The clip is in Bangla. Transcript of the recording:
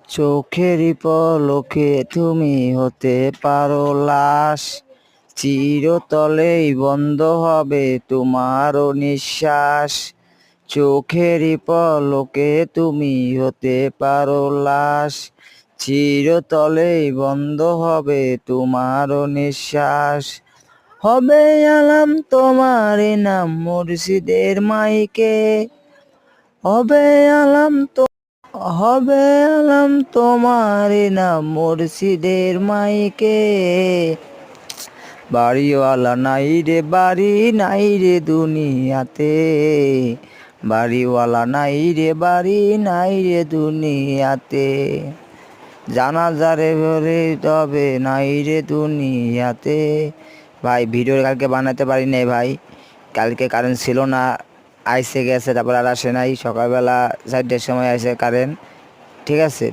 চোখেরই পলকে তুমি হতে পারো লাশ, চিরতলেই বন্ধ হবে তোমারও নিঃশ্বাস। চোখেরই পলকে তুমি হতে পারো লাশ, চিরতলেই বন্ধ হবে তোমারও নিঃশ্বাস। হবে আলাম তোমার নাম মুর্শিদের মাইকে, হবে আলাম হবে আলাম তোমার নাম মুর্শিদের মাইকে। বাড়িওয়ালা নাই রে বাড়ি নাই রে দুনিয়াতে, বাড়িওয়ালা নাই রে বাড়ি নাই রে দুনিয়াতে। জানাজারে ভরে তবে নাই রে দুনিয়াতে। ভাই ভিডিও কালকে বানাতে পারি নাই ভাই, কালকে কারেন্ট ছিল না, আইসে গেছে, তারপর আর আসে নাই। সকালবেলা 4টার সময় আসে কারেন্ট, ঠিক আছে।